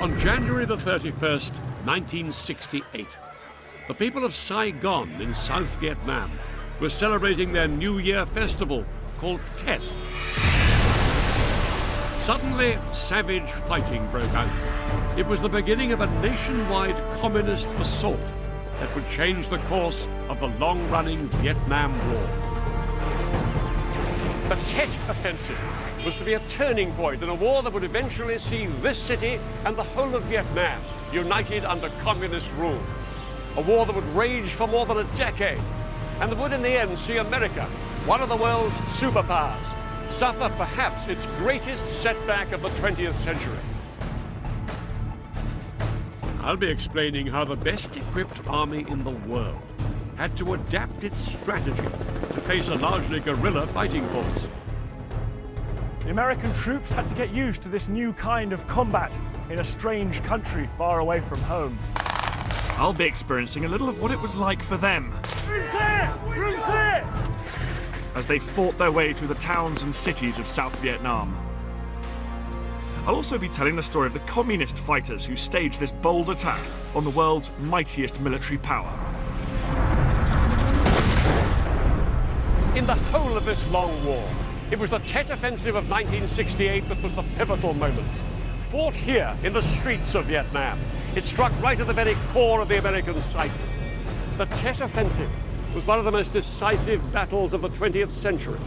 On January the 31st, 1968, the people of Saigon in South Vietnam were celebrating their New Year festival called Tet. Suddenly, savage fighting broke out. It was the beginning of a nationwide communist assault that would change the course of the long-running Vietnam War. The Tet Offensive was to be a turning point in a war that would eventually see this city and the whole of Vietnam united under communist rule. A war that would rage for more than a decade, and that would in the end see America, one of the world's superpowers, suffer perhaps its greatest setback of the 20th century. I'll be explaining how the best equipped army in the world had to adapt its strategy to face a largely guerrilla fighting force. The American troops had to get used to this new kind of combat in a strange country far away from home. I'll be experiencing a little of what it was like for them as they fought their way through the towns and cities of South Vietnam. I'll also be telling the story of the communist fighters who staged this bold attack on the world's mightiest military power. In the whole of this long war, it was the Tet Offensive of 1968 that was the pivotal moment. Fought here in the streets of Vietnam, it struck right at the very core of the American psyche. The Tet Offensive was one of the most decisive battles of the 20th century.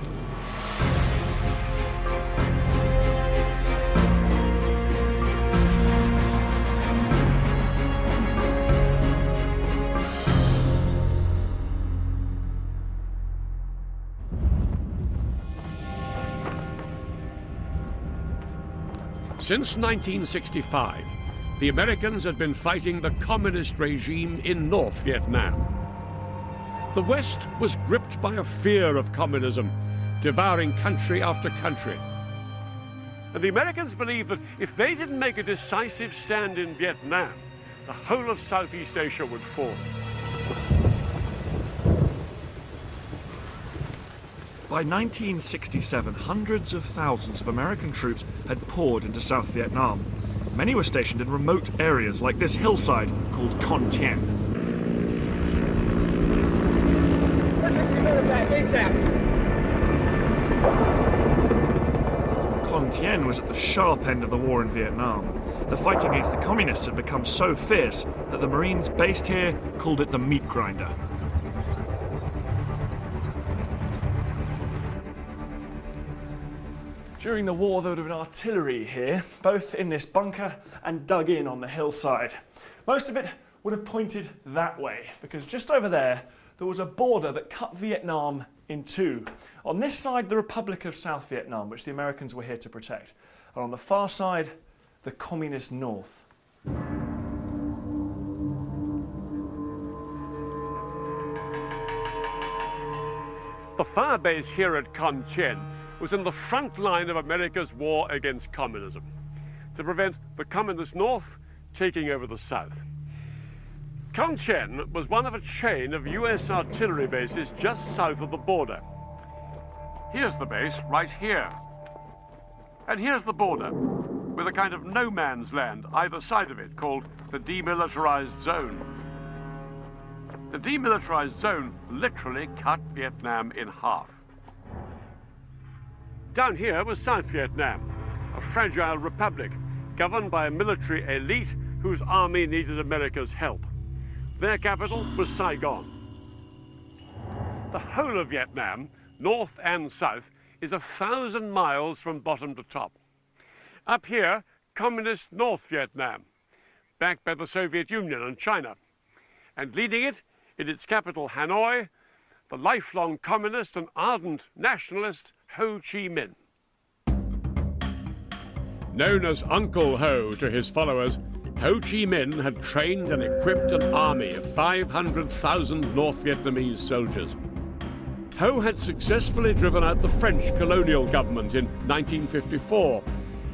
Since 1965, the Americans had been fighting the communist regime in North Vietnam. The West was gripped by a fear of communism, devouring country after country. And the Americans believed that if they didn't make a decisive stand in Vietnam, the whole of Southeast Asia would fall. By 1967, hundreds of thousands of American troops had poured into South Vietnam. Many were stationed in remote areas like this hillside called Con Thien. Con Thien was at the sharp end of the war in Vietnam. The fight against the communists had become so fierce that the Marines based here called it the meat grinder. During the war, there would have been artillery here, both in this bunker and dug in on the hillside. Most of it would have pointed that way, because just over there was a border that cut Vietnam in two. On this side, the Republic of South Vietnam, which the Americans were here to protect, and on the far side, the Communist North. The fire base here at Con Thien was in the front line of America's war against communism, to prevent the Communist North taking over the South. Con Thien was one of a chain of US artillery bases just south of the border. Here's the base right here. And here's the border, with a kind of no man's land either side of it, called the demilitarized zone. The demilitarized zone literally cut Vietnam in half. Down here was South Vietnam, a fragile republic governed by a military elite whose army needed America's help. Their capital was Saigon. The whole of Vietnam, north and south, is 1,000 miles from bottom to top. Up here, communist North Vietnam, backed by the Soviet Union and China. And leading it, in its capital Hanoi, the lifelong communist and ardent nationalist Ho Chi Minh. Known as Uncle Ho to his followers, Ho Chi Minh had trained and equipped an army of 500,000 North Vietnamese soldiers. Ho had successfully driven out the French colonial government in 1954,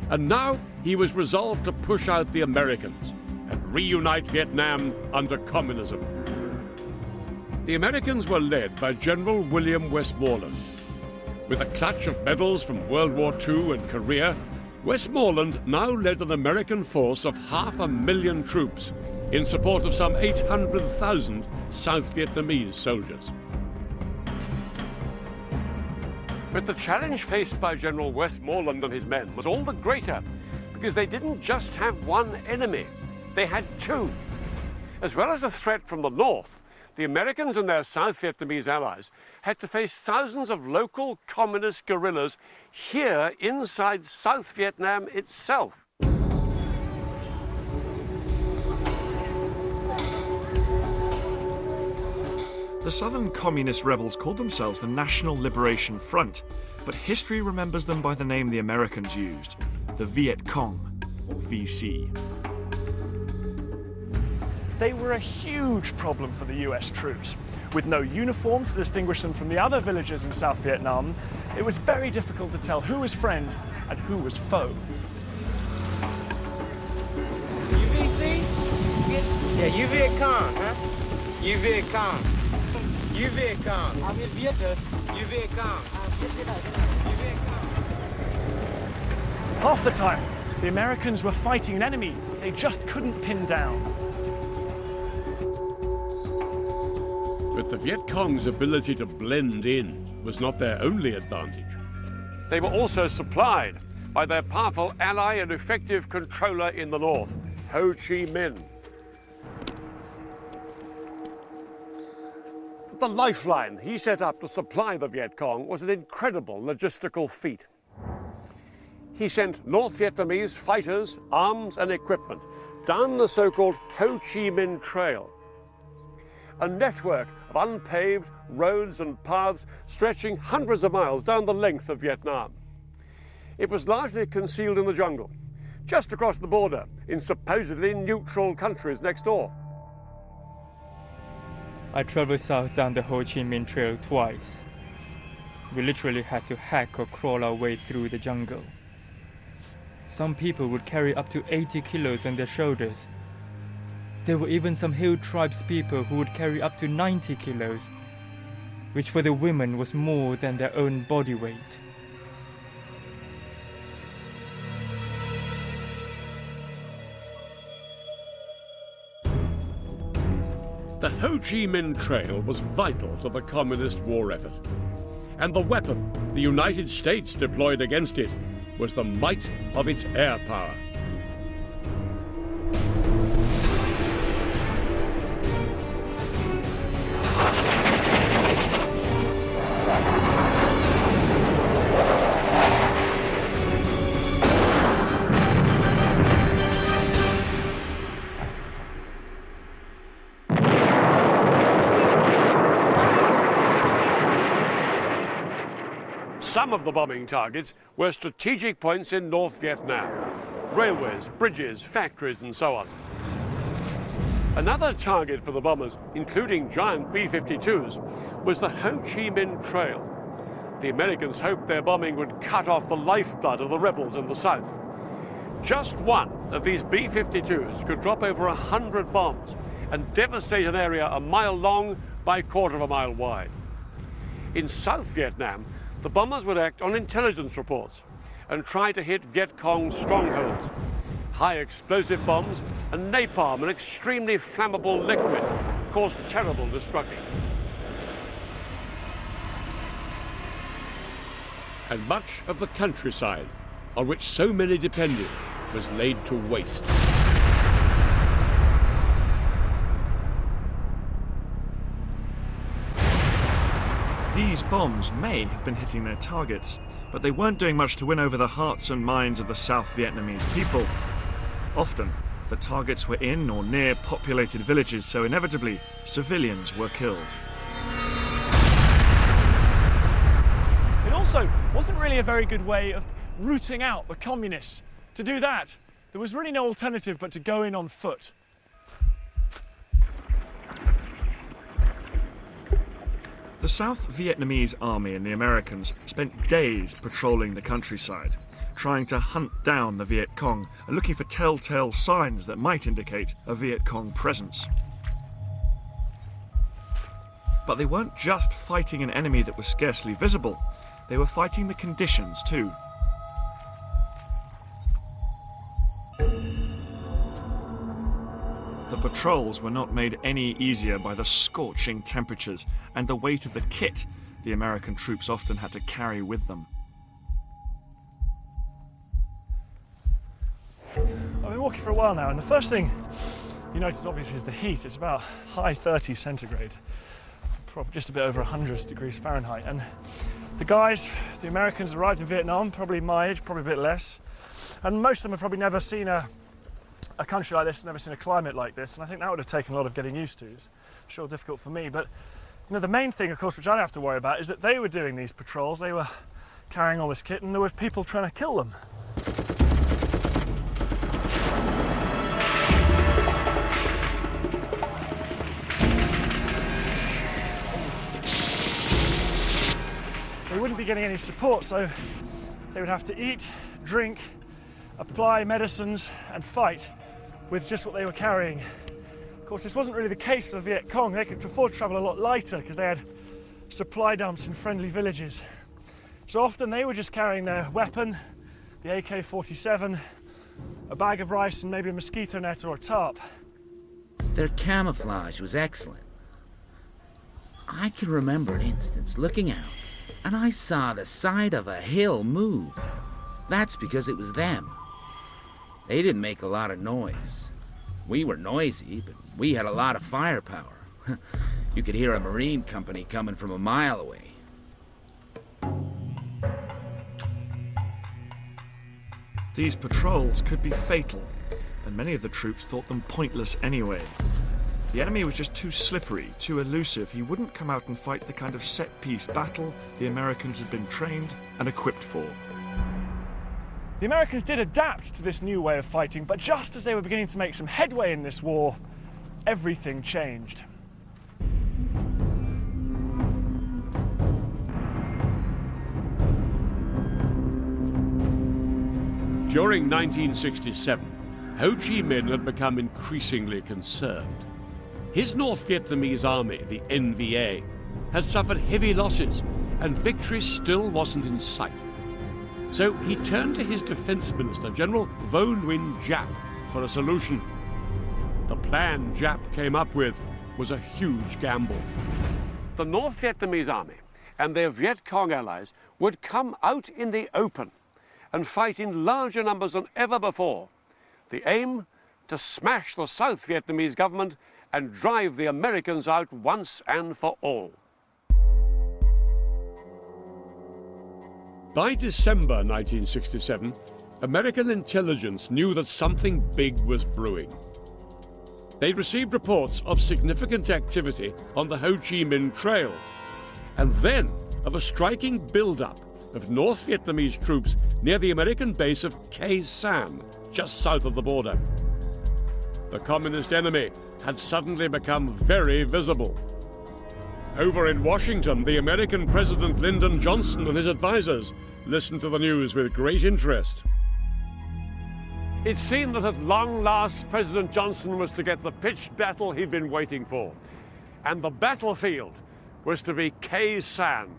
and now he was resolved to push out the Americans and reunite Vietnam under communism. The Americans were led by General William Westmoreland. With a clutch of medals from World War II and Korea, Westmoreland now led an American force of 500,000 troops in support of some 800,000 South Vietnamese soldiers. But the challenge faced by General Westmoreland and his men was all the greater because they didn't just have one enemy, they had two. As well as a threat from the north, the Americans and their South Vietnamese allies had to face thousands of local communist guerrillas here inside South Vietnam itself. The southern communist rebels called themselves the National Liberation Front, but history remembers them by the name the Americans used, the Viet Cong, or VC. They were a huge problem for the US troops. With no uniforms to distinguish them from the other villagers in South Vietnam, it was very difficult to tell who was friend and who was foe. You VC? Yeah, you Viet Cong, huh? You Viet Cong. You Viet Cong. I'm in Vietnam. You Viet Cong. You Viet Cong. Half the time, the Americans were fighting an enemy they just couldn't pin down. But the Viet Cong's ability to blend in was not their only advantage. They were also supplied by their powerful ally and effective controller in the north, Ho Chi Minh. The lifeline he set up to supply the Viet Cong was an incredible logistical feat. He sent North Vietnamese fighters, arms and equipment down the so-called Ho Chi Minh Trail, a network of unpaved roads and paths stretching hundreds of miles down the length of Vietnam. It was largely concealed in the jungle, just across the border, in supposedly neutral countries next door. I traveled south down the Ho Chi Minh Trail twice. We literally had to hack or crawl our way through the jungle. Some people would carry up to 80 kilos on their shoulders. There were even some hill tribes people who would carry up to 90 kilos, which for the women was more than their own body weight. The Ho Chi Minh Trail was vital to the communist war effort. And the weapon the United States deployed against it was the might of its air power. Some of the bombing targets were strategic points in North Vietnam: railways, bridges, factories, and so on. Another target for the bombers, including giant B-52s, was the Ho Chi Minh Trail. The Americans hoped their bombing would cut off the lifeblood of the rebels in the south. Just one of these B-52s could drop over 100 bombs and devastate an area a mile long by a quarter of a mile wide. In South Vietnam, the bombers would act on intelligence reports and try to hit Viet Cong strongholds. High explosive bombs and napalm, an extremely flammable liquid, caused terrible destruction. And much of the countryside, on which so many depended, was laid to waste. These bombs may have been hitting their targets, but they weren't doing much to win over the hearts and minds of the South Vietnamese people. Often, the targets were in or near populated villages, so inevitably, civilians were killed. It also wasn't really a very good way of rooting out the communists. To do that, there was really no alternative but to go in on foot. The South Vietnamese army and the Americans spent days patrolling the countryside, trying to hunt down the Viet Cong and looking for telltale signs that might indicate a Viet Cong presence. But they weren't just fighting an enemy that was scarcely visible, they were fighting the conditions too. The patrols were not made any easier by the scorching temperatures and the weight of the kit the American troops often had to carry with them. I've been walking for a while now, and the first thing you notice obviously is the heat. It's about high 30 centigrade, just a bit over 100 degrees Fahrenheit. And the Americans arrived in Vietnam, probably my age, probably a bit less. And most of them have probably never seen a country like this, never seen a climate like this. And I think that would have taken a lot of getting used to. It's sure difficult for me. But you know, the main thing, of course, which I don't have to worry about is that they were doing these patrols. They were carrying all this kit, and there was people trying to kill them. They wouldn't be getting any support, so they would have to eat, drink, apply medicines and fight with just what they were carrying. Of course, this wasn't really the case for the Viet Cong. They could afford to travel a lot lighter because they had supply dumps in friendly villages. So often they were just carrying their weapon, the AK-47, a bag of rice and maybe a mosquito net or a tarp. Their camouflage was excellent. I can remember an instance looking out, and I saw the side of a hill move. That's because it was them. They didn't make a lot of noise. We were noisy, but we had a lot of firepower. You could hear a marine company coming from a mile away. These patrols could be fatal, and many of the troops thought them pointless anyway. The enemy was just too slippery, too elusive. He wouldn't come out and fight the kind of set-piece battle the Americans had been trained and equipped for. The Americans did adapt to this new way of fighting, but just as they were beginning to make some headway in this war, everything changed. During 1967, Ho Chi Minh had become increasingly concerned. His North Vietnamese army, the NVA, had suffered heavy losses, and victory still wasn't in sight. So he turned to his defense minister, General Vo Nguyen Giap, for a solution. The plan Giap came up with was a huge gamble. The North Vietnamese army and their Viet Cong allies would come out in the open and fight in larger numbers than ever before. The aim, to smash the South Vietnamese government and drive the Americans out once and for all. By December 1967, American intelligence knew that something big was brewing. They'd received reports of significant activity on the Ho Chi Minh Trail, and then of a striking build-up of North Vietnamese troops near the American base of Khe Sanh, just south of the border. The communist enemy had suddenly become very visible. Over in Washington, the American President Lyndon Johnson and his advisors listened to the news with great interest. It seemed that at long last, President Johnson was to get the pitched battle he'd been waiting for. And the battlefield was to be Khe Sanh.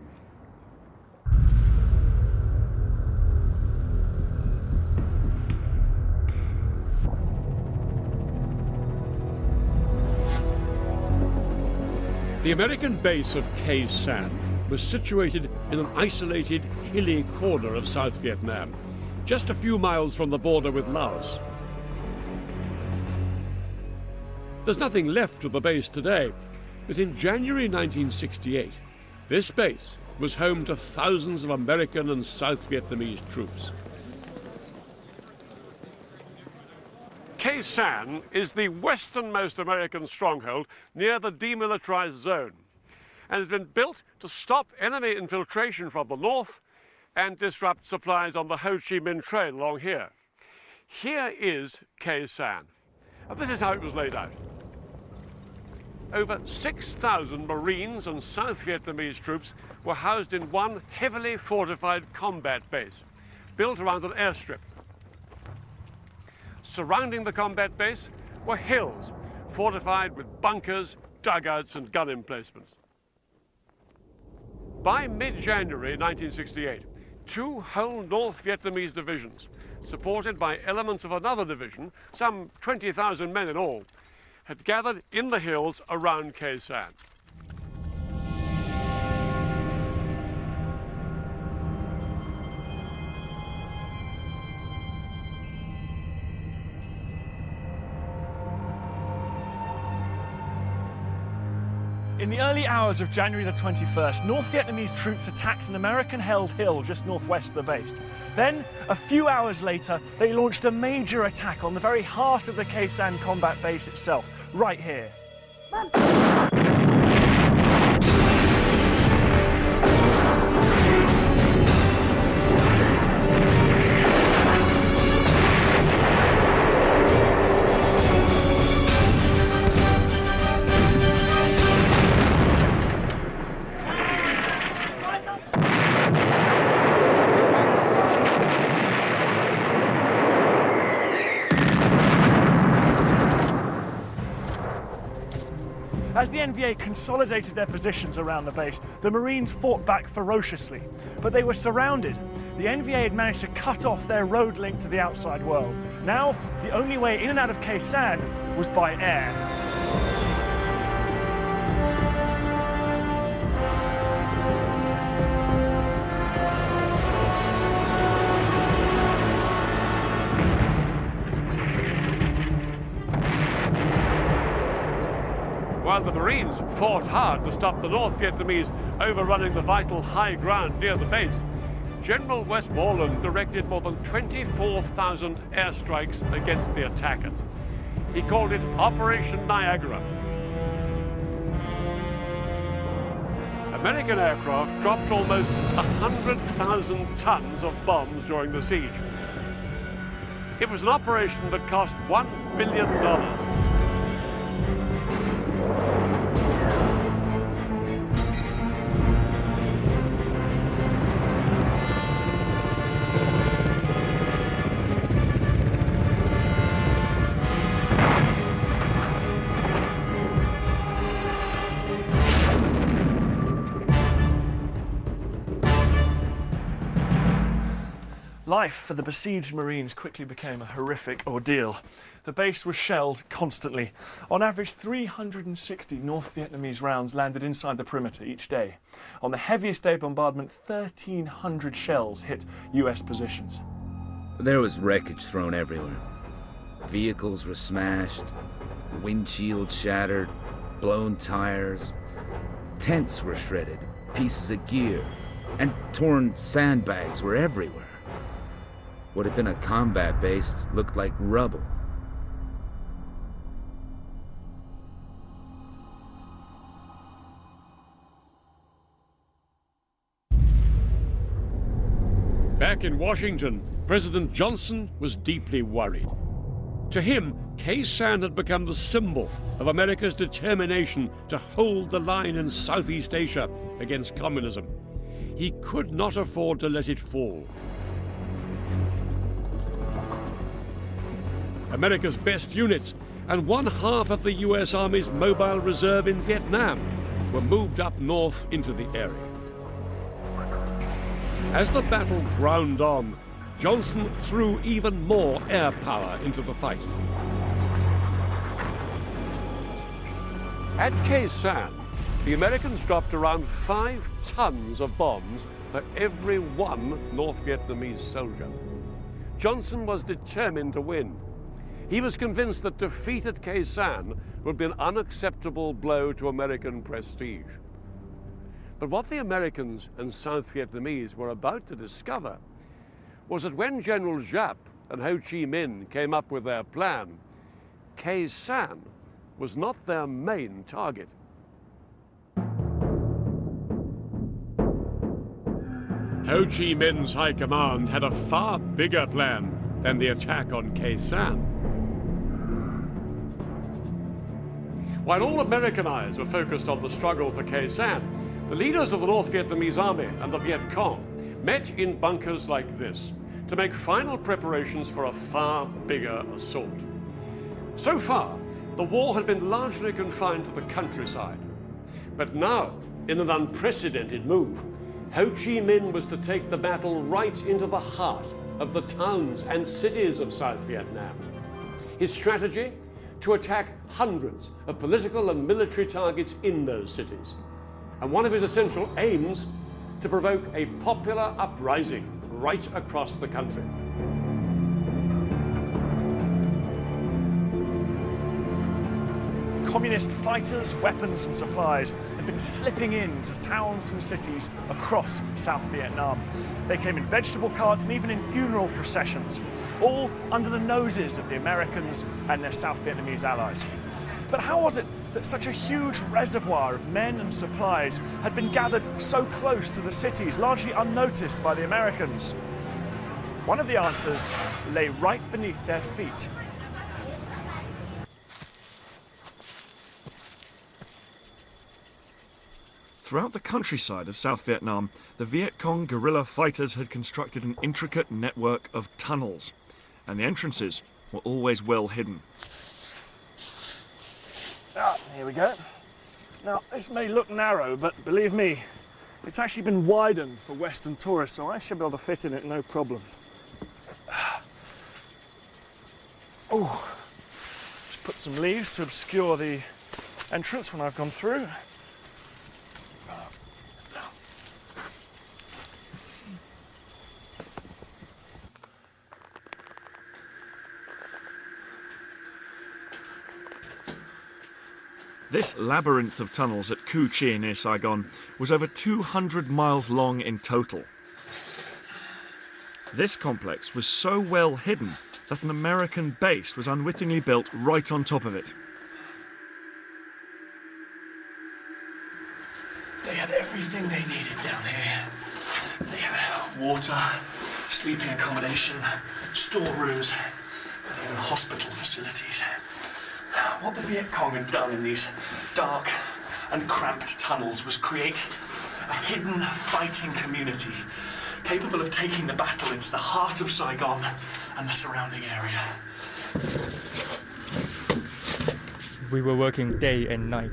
The American base of Khe Sanh was situated in an isolated, hilly corner of South Vietnam, just a few miles from the border with Laos. There's nothing left of the base today, but in January 1968, this base was home to thousands of American and South Vietnamese troops. Khe Sanh is the westernmost American stronghold near the demilitarized zone, and has been built to stop enemy infiltration from the north and disrupt supplies on the Ho Chi Minh Trail along here. Here is Khe Sanh, and this is how it was laid out. Over 6,000 Marines and South Vietnamese troops were housed in one heavily fortified combat base, built around an airstrip. Surrounding the combat base were hills, fortified with bunkers, dugouts, and gun emplacements. By mid-January 1968, two whole North Vietnamese divisions, supported by elements of another division, some 20,000 men in all, had gathered in the hills around Khe Sanh. In the early hours of January the 21st, North Vietnamese troops attacked an American-held hill just northwest of the base. Then, a few hours later, they launched a major attack on the very heart of the Khe Sanh combat base itself, right here. As the NVA consolidated their positions around the base, the Marines fought back ferociously, but they were surrounded. The NVA had managed to cut off their road link to the outside world. Now, the only way in and out of Khe Sanh was by air. While the Marines fought hard to stop the North Vietnamese overrunning the vital high ground near the base, General Westmoreland directed more than 24,000 airstrikes against the attackers. He called it Operation Niagara. American aircraft dropped almost 100,000 tons of bombs during the siege. It was an operation that cost $1 billion. Life for the besieged Marines quickly became a horrific ordeal. The base was shelled constantly. On average, 360 North Vietnamese rounds landed inside the perimeter each day. On the heaviest day of bombardment, 1,300 shells hit US positions. There was wreckage thrown everywhere. Vehicles were smashed, windshields shattered, blown tires. Tents were shredded, pieces of gear, and torn sandbags were everywhere. What had been a combat base looked like rubble. Back in Washington, President Johnson was deeply worried. To him, Khe Sanh had become the symbol of America's determination to hold the line in Southeast Asia against communism. He could not afford to let it fall. America's best units and one half of the US Army's mobile reserve in Vietnam were moved up north into the area. As the battle ground on, Johnson threw even more air power into the fight. At Khe Sanh, the Americans dropped around 5 tons of bombs for every one North Vietnamese soldier. Johnson was determined to win. He was convinced that defeat at Khe Sanh would be an unacceptable blow to American prestige. But what the Americans and South Vietnamese were about to discover was that when General Giap and Ho Chi Minh came up with their plan, Khe Sanh was not their main target. Ho Chi Minh's high command had a far bigger plan than the attack on Khe Sanh. While all American eyes were focused on the struggle for Khe Sanh, the leaders of the North Vietnamese Army and the Viet Cong met in bunkers like this to make final preparations for a far bigger assault. So far, the war had been largely confined to the countryside. But now, in an unprecedented move, Ho Chi Minh was to take the battle right into the heart of the towns and cities of South Vietnam. His strategy? to attack hundreds of political and military targets in those cities. And one of his essential aims, to provoke a popular uprising right across the country. Communist fighters, weapons and supplies had been slipping into towns and cities across South Vietnam. They came in vegetable carts and even in funeral processions, all under the noses of the Americans and their South Vietnamese allies. But how was it that such a huge reservoir of men and supplies had been gathered so close to the cities, largely unnoticed by the Americans? One of the answers lay right beneath their feet. Throughout the countryside of South Vietnam, the Viet Cong guerrilla fighters had constructed an intricate network of tunnels, and the entrances were always well hidden. Ah, here we go. Now, this may look narrow, but believe me, it's actually been widened for Western tourists, so I should be able to fit in it no problem. Oh, just put some leaves to obscure the entrance when I've gone through. This labyrinth of tunnels at Cu Chi near Saigon was over 200 miles long in total. This complex was so well hidden that an American base was unwittingly built right on top of it. They had everything they needed down here. They had water, sleeping accommodation, storerooms, and even hospital facilities. What the Viet Cong had done in these dark and cramped tunnels was create a hidden fighting community capable of taking the battle into the heart of Saigon and the surrounding area. We were working day and night.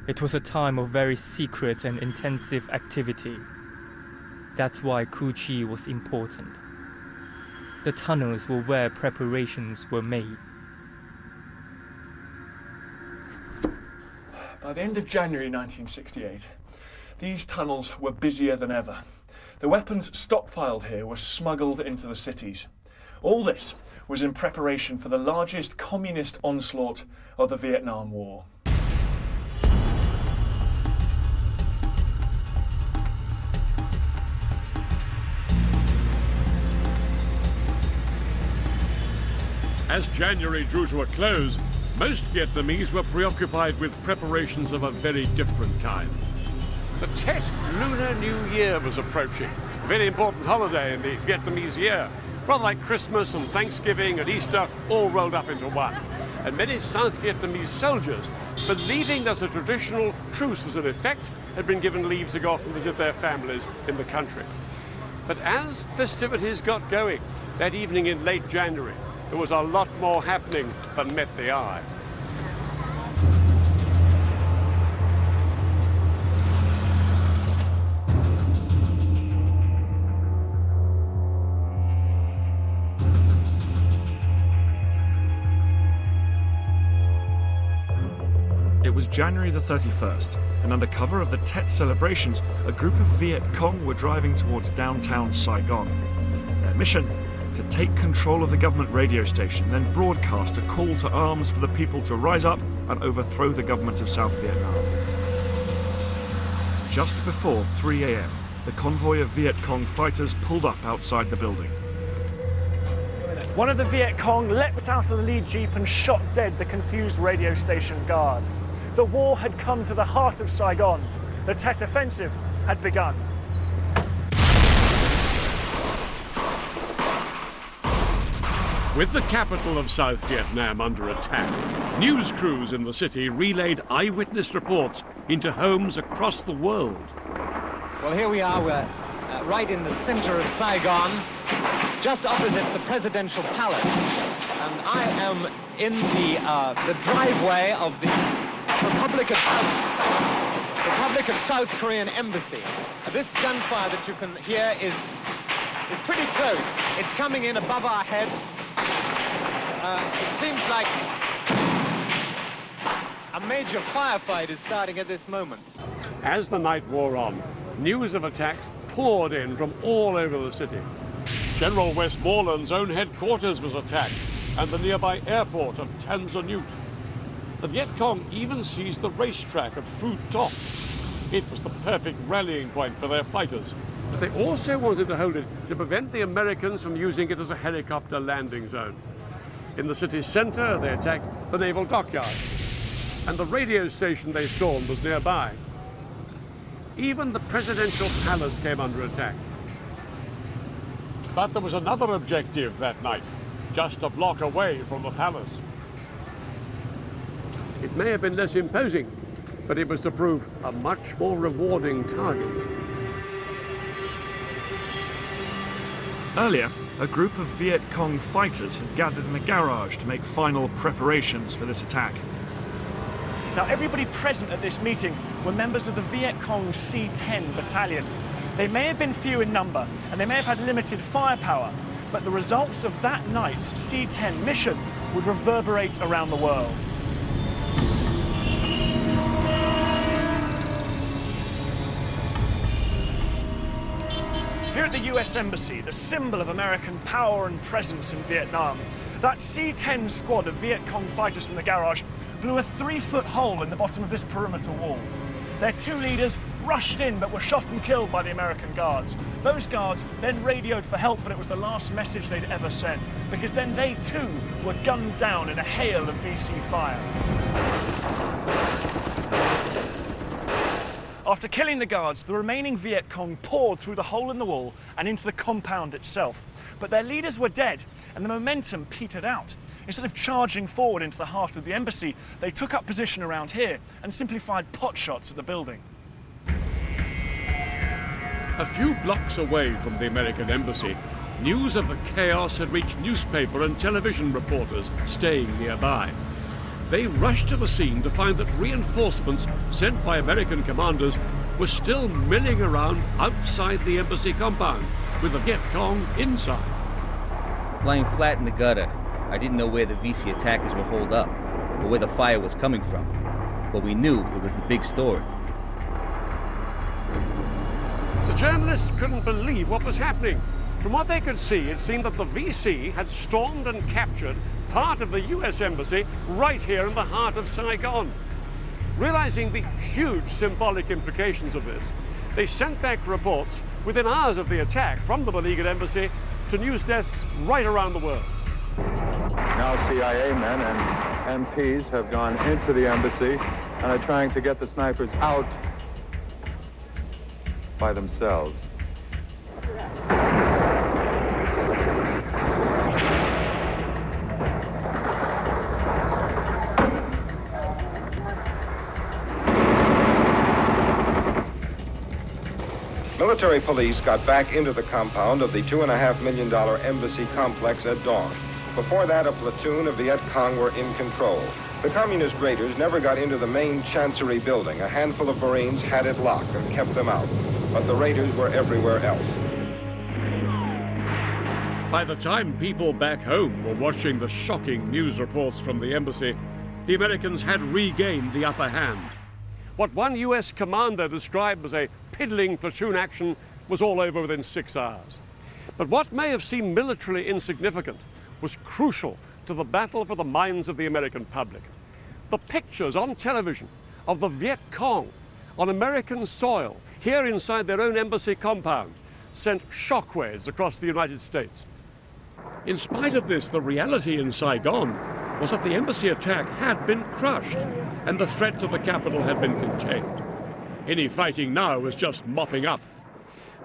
It was a time of very secret and intensive activity. That's why Cu Chi was important. The tunnels were where preparations were made. By the end of January 1968, these tunnels were busier than ever. The weapons stockpiled here were smuggled into the cities. All this was in preparation for the largest communist onslaught of the Vietnam War. As January drew to a close, most Vietnamese were preoccupied with preparations of a very different kind. The Tet Lunar New Year was approaching, a very important holiday in the Vietnamese year, rather like Christmas and Thanksgiving and Easter all rolled up into one. And many South Vietnamese soldiers, believing that a traditional truce was in effect, had been given leave to go off and visit their families in the country. But as festivities got going that evening in late January, there was a lot more happening than met the eye. It was January the 31st, and under cover of the Tet celebrations, a group of Viet Cong were driving towards downtown Saigon. Their mission? To take control of the government radio station, then broadcast a call to arms for the people to rise up and overthrow the government of South Vietnam. Just before 3 a.m., the convoy of Viet Cong fighters pulled up outside the building. One of the Viet Cong leapt out of the lead jeep and shot dead the confused radio station guard. The war had come to the heart of Saigon. The Tet Offensive had begun. With the capital of South Vietnam under attack, news crews in the city relayed eyewitness reports into homes across the world. Well, here we are. We're right in the center of Saigon, just opposite the presidential palace. And I am in the driveway of the Republic of South Korean Embassy. This gunfire that you can hear is pretty close. It's coming in above our heads. It seems like major firefight is starting at this moment. As the night wore on, news of attacks poured in from all over the city. General Westmoreland's own headquarters was attacked, and the nearby airport of Tan Son Nhut. The Viet Cong even seized the racetrack at Phu Top. It was the perfect rallying point for their fighters. But they also wanted to hold it to prevent the Americans from using it as a helicopter landing zone. In the city's center, they attacked the naval dockyard, and the radio station they stormed was nearby. Even the presidential palace came under attack. But there was another objective that night, just a block away from the palace. It may have been less imposing, but it was to prove a much more rewarding target. Earlier, a group of Viet Cong fighters had gathered in a garage to make final preparations for this attack. Now, everybody present at this meeting were members of the Viet Cong C-10 battalion. They may have been few in number, and they may have had limited firepower, but the results of that night's C-10 mission would reverberate around the world. Here at the US Embassy, the symbol of American power and presence in Vietnam, that C-10 squad of Viet Cong fighters from the garage blew a 3-foot hole in the bottom of this perimeter wall. Their two leaders rushed in but were shot and killed by the American guards. Those guards then radioed for help, but it was the last message they'd ever sent, because then they too were gunned down in a hail of VC fire. After killing the guards, the remaining Viet Cong poured through the hole in the wall and into the compound itself. But their leaders were dead, and the momentum petered out. Instead of charging forward into the heart of the embassy, they took up position around here and simply fired pot shots at the building. A few blocks away from the American embassy, news of the chaos had reached newspaper and television reporters staying nearby. They rushed to the scene to find that reinforcements sent by American commanders were still milling around outside the embassy compound, with the Viet Cong inside. Lying flat in the gutter, I didn't know where the VC attackers were holed up, or where the fire was coming from. But we knew it was the big story. The journalists couldn't believe what was happening. From what they could see, it seemed that the VC had stormed and captured part of the US Embassy right here in the heart of Saigon. Realizing the huge symbolic implications of this, they sent back reports within hours of the attack from the beleaguered embassy to news desks right around the world. Now CIA men and MPs have gone into the embassy and are trying to get the snipers out by themselves. Military police got back into the compound of the $2.5 million embassy complex at dawn. Before that, a platoon of Viet Cong were in control. The communist raiders never got into the main chancery building. A handful of Marines had it locked and kept them out. But the raiders were everywhere else. By the time people back home were watching the shocking news reports from the embassy, the Americans had regained the upper hand. What one US commander described as a piddling platoon action was all over within 6 hours. But what may have seemed militarily insignificant was crucial to the battle for the minds of the American public. The pictures on television of the Viet Cong on American soil, here inside their own embassy compound, sent shockwaves across the United States. In spite of this, the reality in Saigon was that the embassy attack had been crushed and the threat to the capital had been contained. Any fighting now was just mopping up.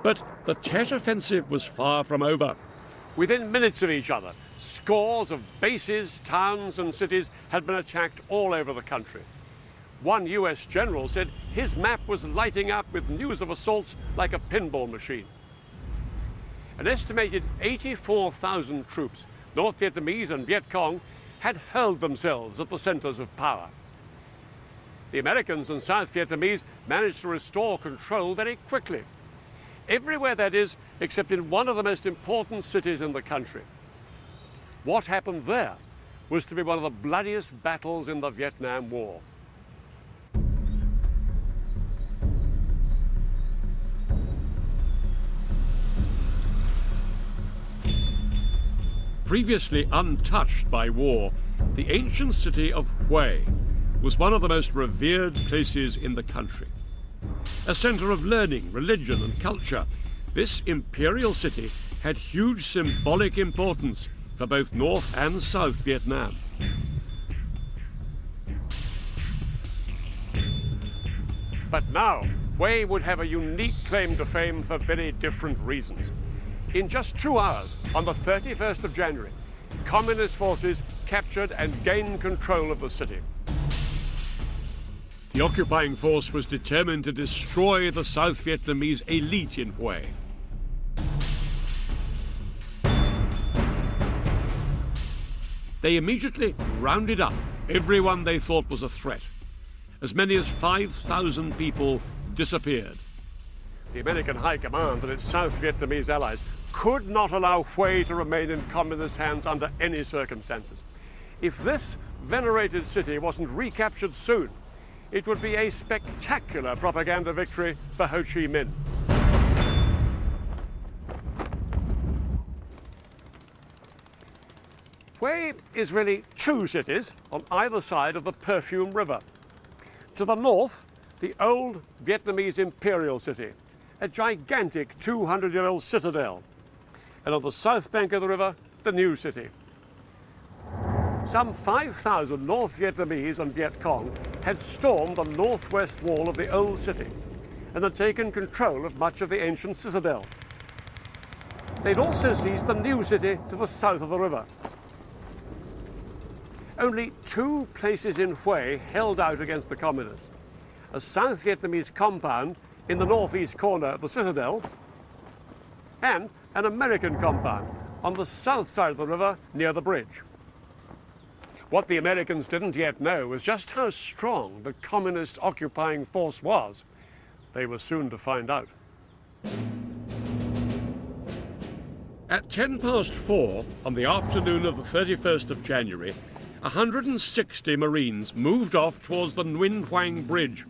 But the Tet Offensive was far from over. Within minutes of each other, scores of bases, towns and cities had been attacked all over the country. One US general said his map was lighting up with news of assaults like a pinball machine. An estimated 84,000 troops, North Vietnamese and Viet Cong, had hurled themselves at the centers of power. The Americans and South Vietnamese managed to restore control very quickly. Everywhere, that is, except in one of the most important cities in the country. What happened there was to be one of the bloodiest battles in the Vietnam War. Previously untouched by war, the ancient city of Hue was one of the most revered places in the country. A center of learning, religion, and culture, this imperial city had huge symbolic importance for both North and South Vietnam. But now, Hue would have a unique claim to fame for very different reasons. In just 2 hours, on the 31st of January, Communist forces captured and gained control of the city. The occupying force was determined to destroy the South Vietnamese elite in Hue. They immediately rounded up everyone they thought was a threat. As many as 5,000 people disappeared. The American High Command and its South Vietnamese allies could not allow Hue to remain in communist hands under any circumstances. If this venerated city wasn't recaptured soon, it would be a spectacular propaganda victory for Ho Chi Minh. Hue is really two cities on either side of the Perfume River. To the north, the old Vietnamese imperial city, a gigantic 200-year-old citadel. And on the south bank of the river, the new city. Some 5,000 North Vietnamese and Viet Cong had stormed the northwest wall of the old city and had taken control of much of the ancient citadel. They'd also seized the new city to the south of the river. Only two places in Hue held out against the communists: a South Vietnamese compound in the northeast corner of the citadel and an American compound on the south side of the river near the bridge. What the Americans didn't yet know was just how strong the communist occupying force was. They were soon to find out. At 4:10 on the afternoon of the 31st of January, 160 Marines moved off towards the Nguyen Hoang Bridge,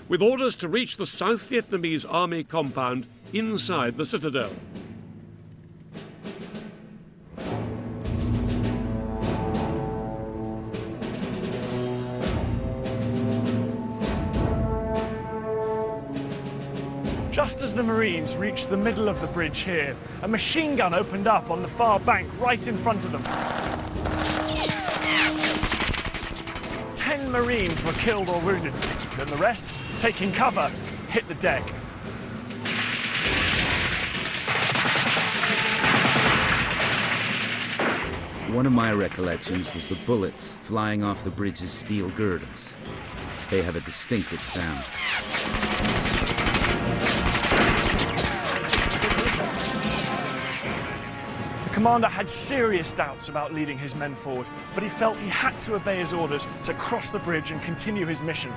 with orders to reach the South Vietnamese army compound inside the citadel. Just as the Marines reached the middle of the bridge here, a machine gun opened up on the far bank right in front of them. 10 Marines were killed or wounded, then the rest, taking cover, hit the deck. One of my recollections was the bullets flying off the bridge's steel girders. They have a distinctive sound. The commander had serious doubts about leading his men forward, but he felt he had to obey his orders to cross the bridge and continue his mission.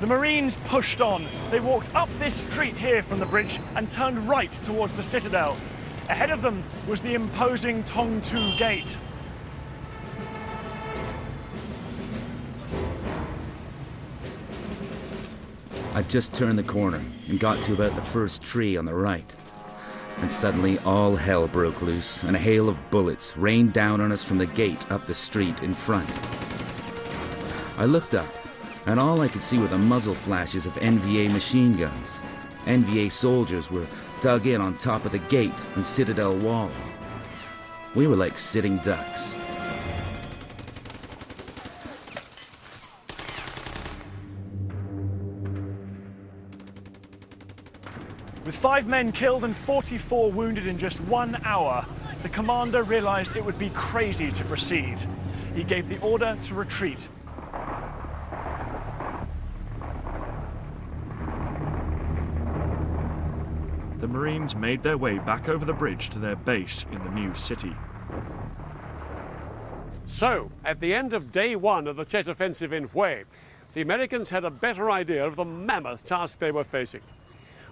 The Marines pushed on. They walked up this street here from the bridge and turned right towards the citadel. Ahead of them was the imposing Tong Tu Gate. I just turned the corner and got to about the first tree on the right. And suddenly all hell broke loose and a hail of bullets rained down on us from the gate up the street in front. I looked up, and all I could see were the muzzle flashes of NVA machine guns. NVA soldiers were dug in on top of the gate and citadel wall. We were like sitting ducks. With 5 men killed and 44 wounded in just 1 hour, the commander realized it would be crazy to proceed. He gave the order to retreat. The Marines made their way back over the bridge to their base in the new city. So, at the end of day one of the Tet Offensive in Hue, the Americans had a better idea of the mammoth task they were facing.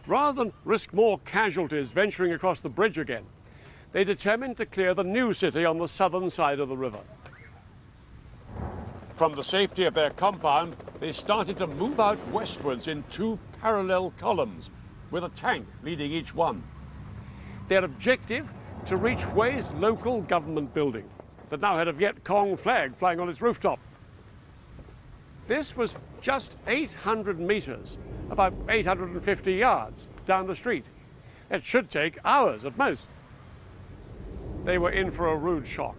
Rather than risk more casualties venturing across the bridge again, they determined to clear the new city on the southern side of the river. From the safety of their compound, they started to move out westwards in 2 parallel columns, with a tank leading each one. Their objective, to reach Hue's local government building, that now had a Viet Cong flag flying on its rooftop. This was just 800 meters, about 850 yards down the street. It should take hours at most. They were in for a rude shock.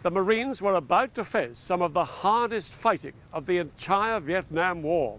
The Marines were about to face some of the hardest fighting of the entire Vietnam War.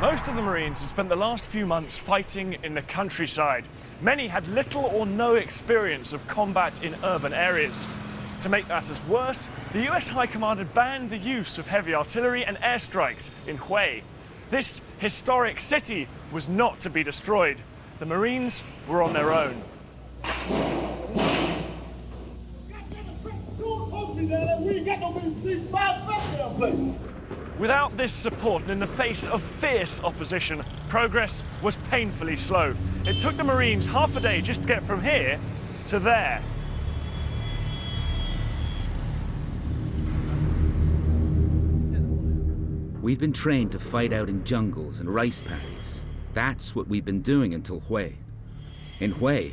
Most of the Marines had spent the last few months fighting in the countryside. Many had little or no experience of combat in urban areas. To make matters worse, the US High Command had banned the use of heavy artillery and airstrikes in Hue. This historic city was not to be destroyed. The Marines were on their own. Without this support and in the face of fierce opposition, progress was painfully slow. It took the Marines half a day just to get from here to there. We'd been trained to fight out in jungles and rice paddies. That's what we'd been doing until Hue. In Hue,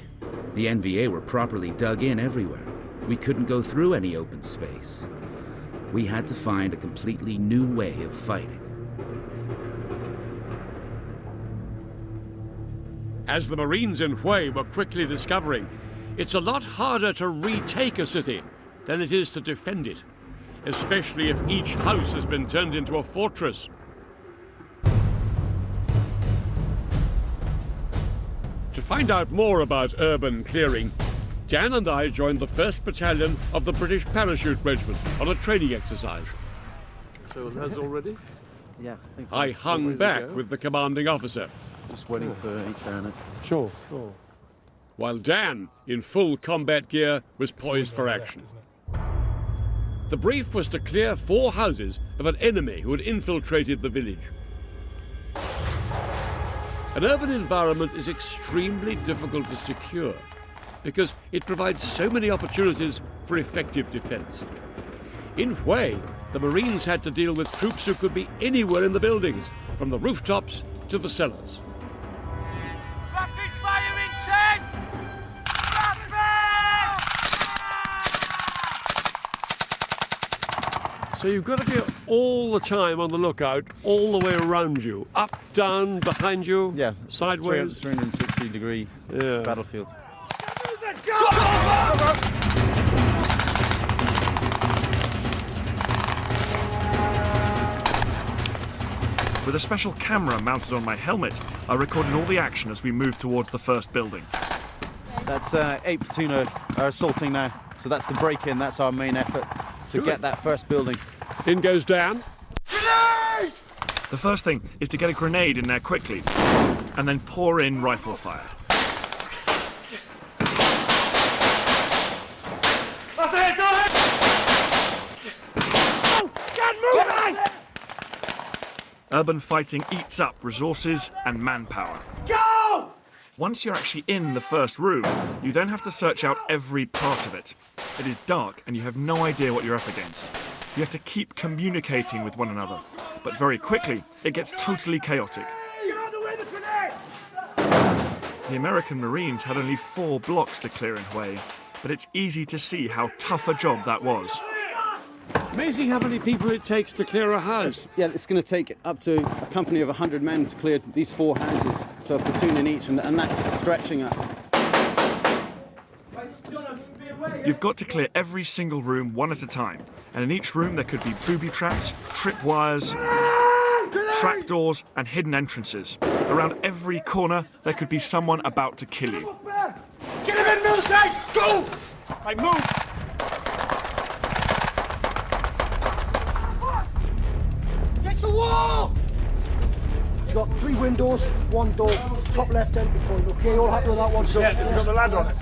the NVA were properly dug in everywhere. We couldn't go through any open space. We had to find a completely new way of fighting. As the Marines in Hue were quickly discovering, it's a lot harder to retake a city than it is to defend it, especially if each house has been turned into a fortress. To find out more about urban clearing, Dan and I joined the 1st Battalion of the British Parachute Regiment on a training exercise. So has already? Yeah, I think so. I hung back with the commanding officer, Just waiting for each bayonet. Sure, sure. while Dan, in full combat gear, was poised for action. The brief was to clear 4 houses of an enemy who had infiltrated the village. An urban environment is extremely difficult to secure because it provides so many opportunities for effective defense. In Hue, the Marines had to deal with troops who could be anywhere in the buildings, from the rooftops to the cellars. Rapid fire in 10! So you've got to be all the time on the lookout, all the way around you, up, down, behind you, Yeah, sideways. 360-degree Yeah. battlefield. With a special camera mounted on my helmet, I recorded all the action as we moved towards the first building. That's 8 platoon are assaulting now, so that's the break-in. That's our main effort to get that first building. In goes Dan. The first thing is to get a grenade in there quickly, and then pour in rifle fire. Urban fighting eats up resources and manpower. Go! Once you're actually in the first room, you then have to search out every part of it. It is dark and you have no idea what you're up against. You have to keep communicating with one another, but very quickly it gets totally chaotic. The American Marines had only 4 blocks to clear in Hue, but it's easy to see how tough a job that was. Amazing how many people it takes to clear a house. Yeah, it's going to take up to a company of 100 men to clear these 4 houses, so a platoon in each, and that's stretching us. You've got to clear every single room one at a time, and in each room there could be booby traps, tripwires, trapdoors, and hidden entrances. Around every corner there could be someone about to kill you. Get him in, Millside! Go! I move! Get the wall! It's got 3 windows, 1 door, top left entry point, okay? All happy with that one, so... Yeah, it's got the ladder on it.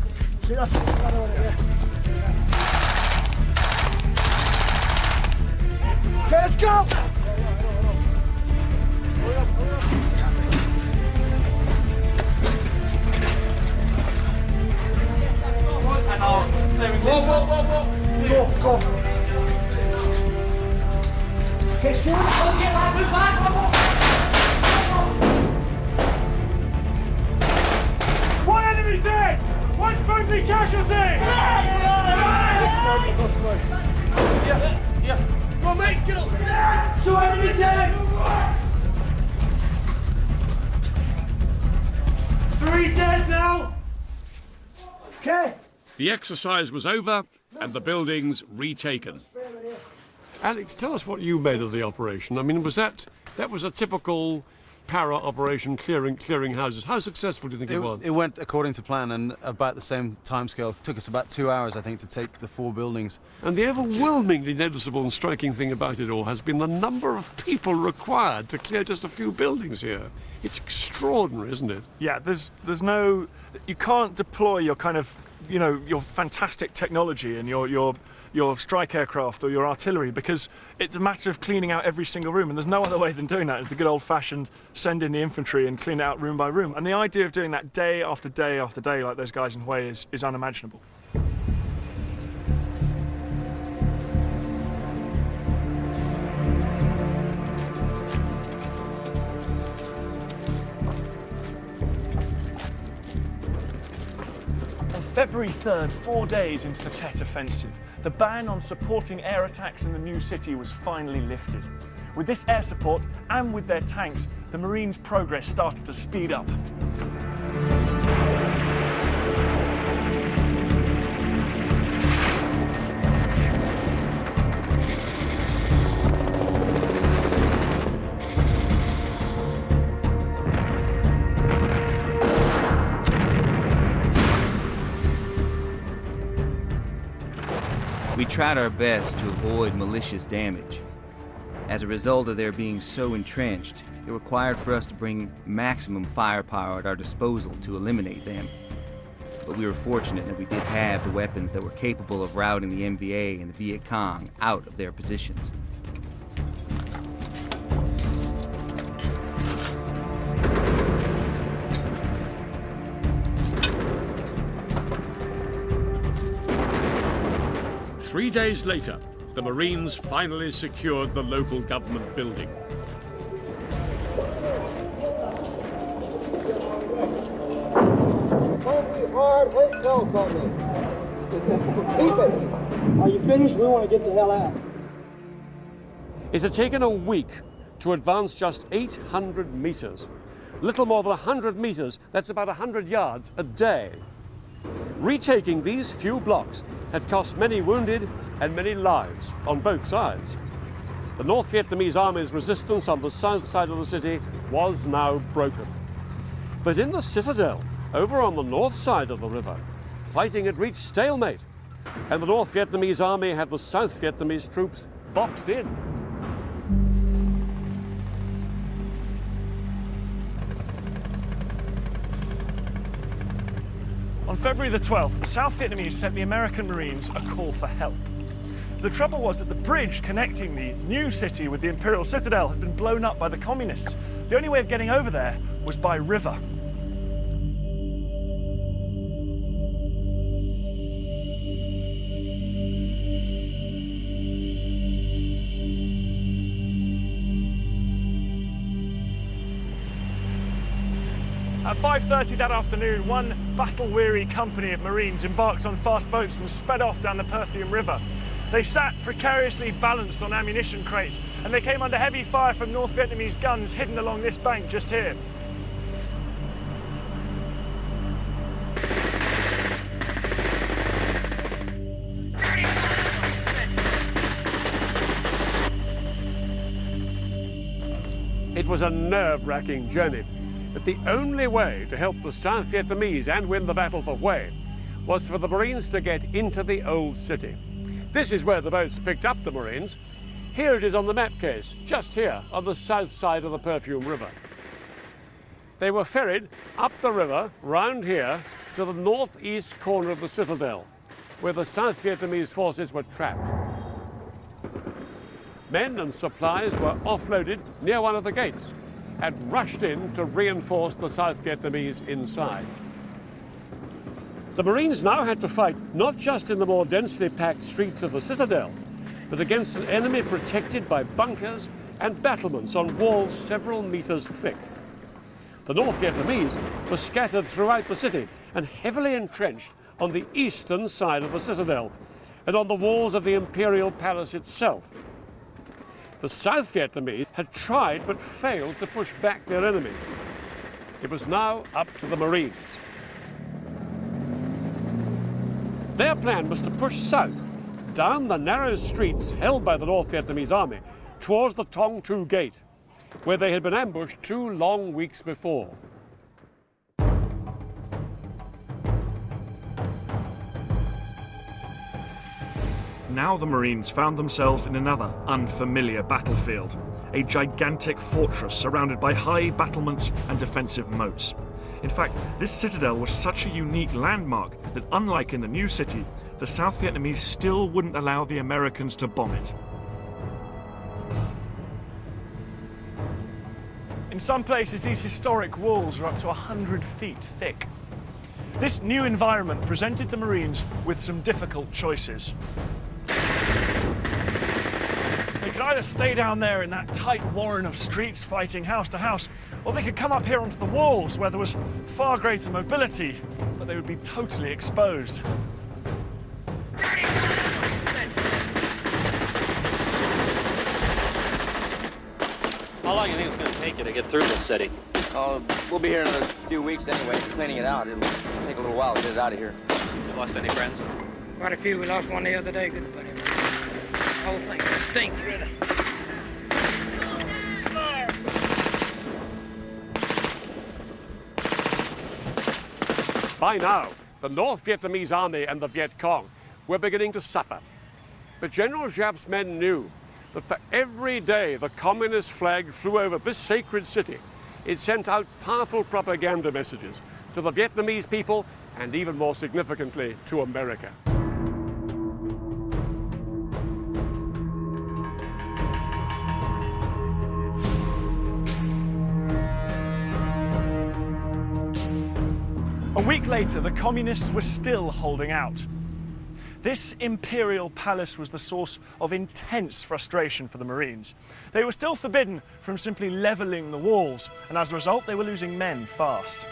See, that's the ladder on it, yeah. Okay, let's go! Go, go. Okay, shoot. Let's get back, move back! One enemy dead! One friendly casualty! Yeah. Go on, mate, get up! 2 enemy dead! 3 dead now! Okay. The exercise was over and the buildings retaken. Alex, tell us what you made of the operation. I mean, that was a typical para operation, clearing houses. How successful do you think it was? It went according to plan and about the same timescale. It took us about 2 hours, I think, to take the 4 buildings. And the overwhelmingly noticeable and striking thing about it all has been the number of people required to clear just a few buildings here. It's extraordinary, isn't it? Yeah, there's no... You can't deploy your kind of, you know, your fantastic technology and your strike aircraft or your artillery, because it's a matter of cleaning out every single room, and there's no other way than doing that. It's the good old-fashioned send in the infantry and clean it out room by room. And the idea of doing that day after day after day like those guys in Hue is unimaginable. February 3rd, 4 days into the Tet Offensive, the ban on supporting air attacks in the new city was finally lifted. With this air support and with their tanks, the Marines' progress started to speed up. We tried our best to avoid malicious damage. As a result of their being so entrenched, it required for us to bring maximum firepower at our disposal to eliminate them. But we were fortunate that we did have the weapons that were capable of routing the MVA and the Viet Cong out of their positions. Three days later, the Marines finally secured the local government building. Hard hotel company. Keep it. Are you finished? We want to get the hell out. It had taken a week to advance just 800 meters. Little more than 100 meters, that's about 100 yards a day. Retaking these few blocks had cost many wounded and many lives on both sides. The North Vietnamese Army's resistance on the south side of the city was now broken. But in the citadel, over on the north side of the river, fighting had reached stalemate, and the North Vietnamese Army had the South Vietnamese troops boxed in. On February the 12th, the South Vietnamese sent the American Marines a call for help. The trouble was that the bridge connecting the new city with the Imperial Citadel had been blown up by the communists. The only way of getting over there was by river. At 5:30 that afternoon, one battle-weary company of Marines embarked on fast boats and sped off down the Perfume River. They sat precariously balanced on ammunition crates, and they came under heavy fire from North Vietnamese guns hidden along this bank just here. It was a nerve-wracking journey, but the only way to help the South Vietnamese and win the battle for Hue was for the Marines to get into the old city. This is where the boats picked up the Marines. Here it is on the map case, just here on the south side of the Perfume River. They were ferried up the river, round here, to the northeast corner of the citadel, where the South Vietnamese forces were trapped. Men and supplies were offloaded near one of the gates and rushed in to reinforce the South Vietnamese inside. The Marines now had to fight not just in the more densely packed streets of the citadel, but against an enemy protected by bunkers and battlements on walls several meters thick. The North Vietnamese were scattered throughout the city and heavily entrenched on the eastern side of the citadel and on the walls of the imperial palace itself. The South Vietnamese had tried but failed to push back their enemy. It was now up to the Marines. Their plan was to push south, down the narrow streets held by the North Vietnamese army, towards the Tong Tu Gate, where they had been ambushed 2 long weeks before. Now the Marines found themselves in another unfamiliar battlefield, a gigantic fortress surrounded by high battlements and defensive moats. In fact, this citadel was such a unique landmark that, unlike in the new city, the South Vietnamese still wouldn't allow the Americans to bomb it. In some places, these historic walls are up to 100 feet thick. This new environment presented the Marines with some difficult choices. They could either stay down there in that tight warren of streets fighting house to house, or they could come up here onto the walls where there was far greater mobility, but they would be totally exposed. How long do you think it's going to take you to get through this city? We'll be here in a few weeks anyway, cleaning it out. It'll take a little while to get it out of here. You lost any friends? Quite a few. We lost one the other day. Good buddy. The whole thing stinks, really. By now, the North Vietnamese army and the Viet Cong were beginning to suffer. But General Giap's men knew that for every day the communist flag flew over this sacred city, it sent out powerful propaganda messages to the Vietnamese people and, even more significantly, to America. A week later, the communists were still holding out. This imperial palace was the source of intense frustration for the Marines. They were still forbidden from simply levelling the walls, and as a result, they were losing men fast.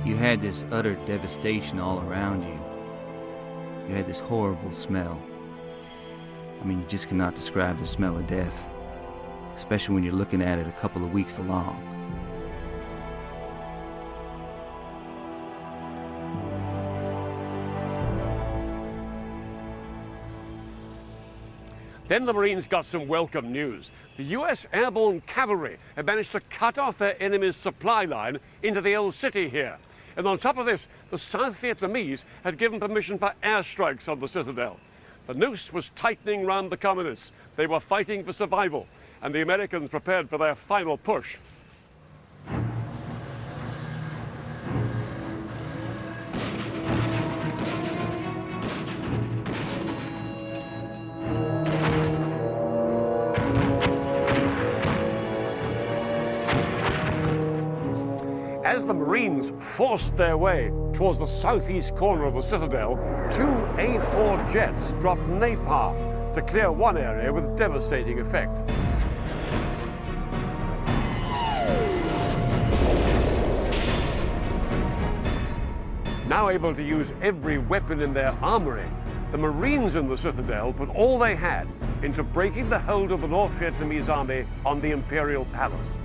You had this utter devastation all around you. You had this horrible smell. I mean, you just cannot describe the smell of death, especially when you're looking at it a couple of weeks along. Then the Marines got some welcome news. The US airborne cavalry had managed to cut off their enemy's supply line into the old city here. And on top of this, the South Vietnamese had given permission for airstrikes on the citadel. The noose was tightening round the communists. They were fighting for survival, and the Americans prepared for their final push. As the Marines forced their way towards the southeast corner of the citadel, 2 A-4 jets dropped napalm to clear one area with devastating effect. Now able to use every weapon in their armory, the Marines in the citadel put all they had into breaking the hold of the North Vietnamese army on the Imperial Palace.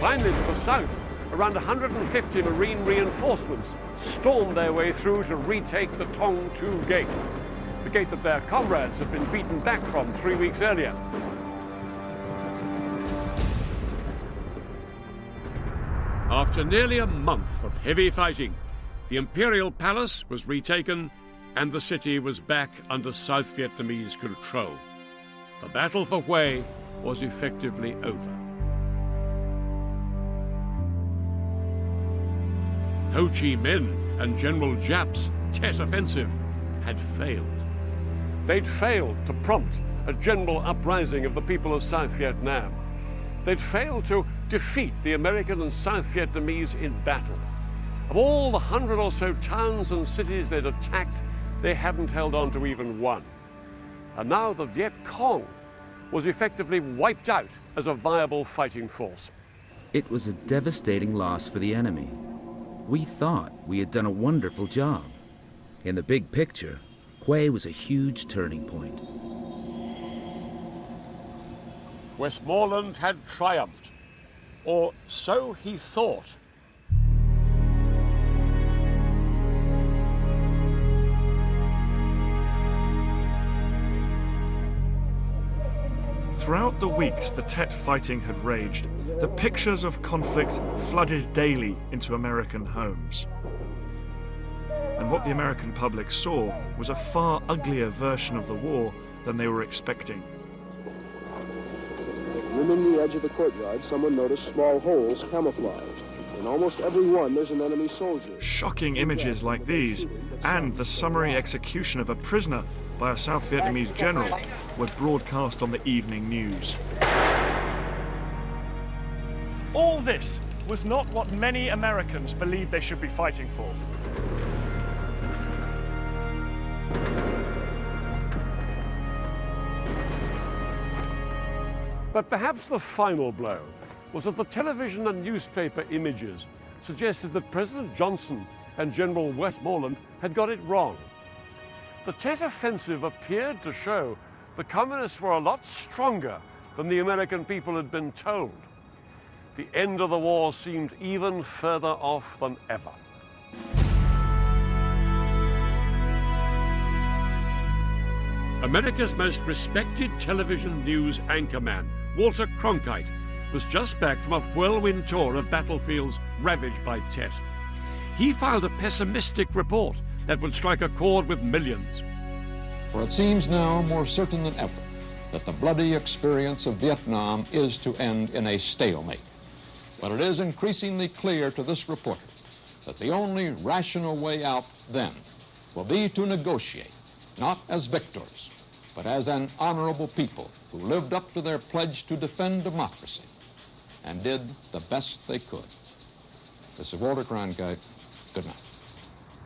Finally, to the south, around 150 Marine reinforcements stormed their way through to retake the Tong Tu Gate, the gate that their comrades had been beaten back from 3 weeks earlier. After nearly a month of heavy fighting, the Imperial Palace was retaken and the city was back under South Vietnamese control. The battle for Hue was effectively over. Ho Chi Minh and General Giap's Tet Offensive had failed. They'd failed to prompt a general uprising of the people of South Vietnam. They'd failed to defeat the American and South Vietnamese in battle. Of all the 100 or so towns and cities they'd attacked, they hadn't held on to even one. And now the Viet Cong was effectively wiped out as a viable fighting force. It was a devastating loss for the enemy. We thought we had done a wonderful job. In the big picture, Hue was a huge turning point. Westmoreland had triumphed, or so he thought. Throughout the weeks the Tet fighting had raged, the pictures of conflict flooded daily into American homes. And what the American public saw was a far uglier version of the war than they were expecting. Rimming the edge of the courtyard, someone noticed small holes camouflaged. In almost every one, there's an enemy soldier. Shocking images like these, and the summary execution of a prisoner by a South Vietnamese general, were broadcast on the evening news. All this was not what many Americans believed they should be fighting for. But perhaps the final blow was that the television and newspaper images suggested that President Johnson and General Westmoreland had got it wrong. The Tet Offensive appeared to show the communists were a lot stronger than the American people had been told. The end of the war seemed even further off than ever. America's most respected television news anchorman, Walter Cronkite, was just back from a whirlwind tour of battlefields ravaged by Tet. He filed a pessimistic report that would strike a chord with millions. For it seems now more certain than ever that the bloody experience of Vietnam is to end in a stalemate. But it is increasingly clear to this reporter that the only rational way out then will be to negotiate, not as victors, but as an honorable people who lived up to their pledge to defend democracy and did the best they could. This is Walter Cronkite. Good night.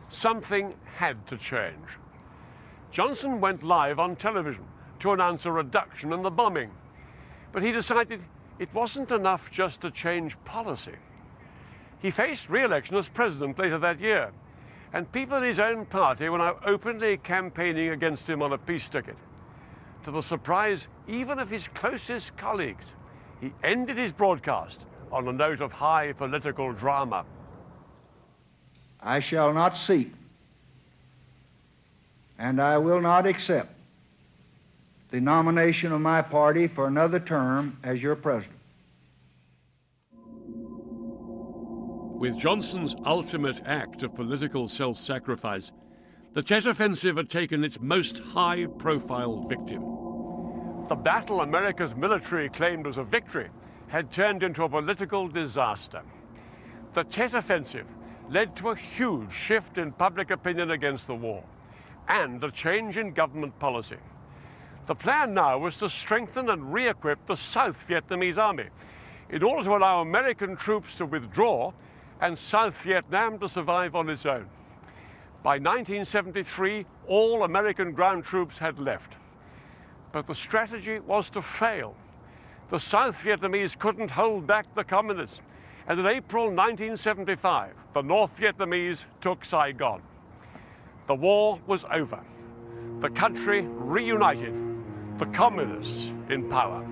Something had to change. Johnson went live on television to announce a reduction in the bombing, but he decided it wasn't enough just to change policy. He faced re-election as president later that year, and people in his own party were now openly campaigning against him on a peace ticket. to the surprise even of his closest colleagues. He ended his broadcast on a note of high political drama. I shall not seek, and I will not accept the nomination of my party for another term as your president. With Johnson's ultimate act of political self-sacrifice, the Tet Offensive had taken its most high-profile victim. The battle America's military claimed as a victory had turned into a political disaster. The Tet Offensive led to a huge shift in public opinion against the war and a change in government policy. The plan now was to strengthen and re-equip the South Vietnamese army in order to allow American troops to withdraw and South Vietnam to survive on its own. By 1973, all American ground troops had left. But the strategy was to fail. The South Vietnamese couldn't hold back the communists, and in April 1975, the North Vietnamese took Saigon. The war was over. The country reunited. The communists in power.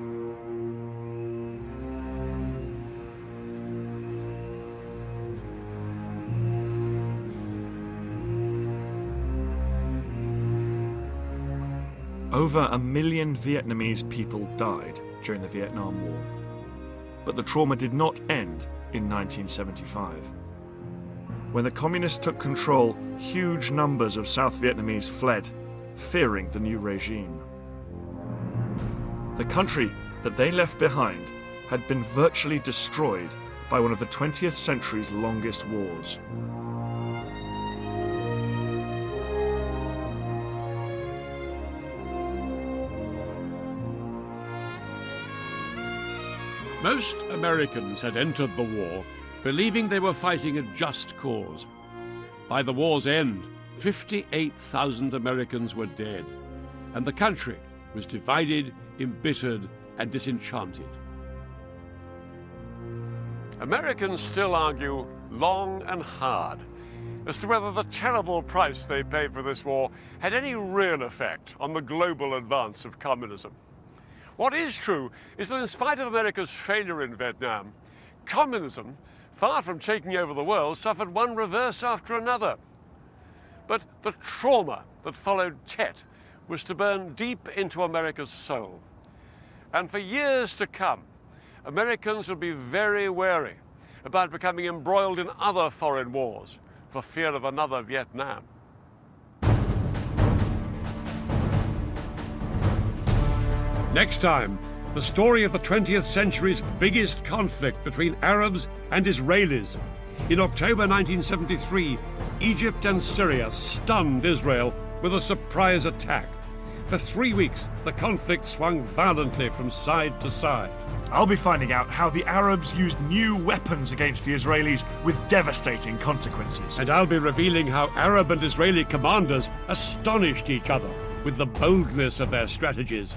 Over 1 million Vietnamese people died during the Vietnam War. But the trauma did not end in 1975. When the communists took control, huge numbers of South Vietnamese fled, fearing the new regime. The country that they left behind had been virtually destroyed by one of the 20th century's longest wars. Most Americans had entered the war believing they were fighting a just cause. By the war's end, 58,000 Americans were dead, and the country was divided, embittered, and disenchanted. Americans still argue long and hard as to whether the terrible price they paid for this war had any real effect on the global advance of communism. What is true is that in spite of America's failure in Vietnam, communism, far from taking over the world, suffered one reverse after another. But the trauma that followed Tet was to burn deep into America's soul. And for years to come, Americans would be very wary about becoming embroiled in other foreign wars for fear of another Vietnam. Next time, the story of the 20th century's biggest conflict between Arabs and Israelis. In October 1973, Egypt and Syria stunned Israel with a surprise attack. For 3 weeks, the conflict swung violently from side to side. I'll be finding out how the Arabs used new weapons against the Israelis with devastating consequences. And I'll be revealing how Arab and Israeli commanders astonished each other with the boldness of their strategies.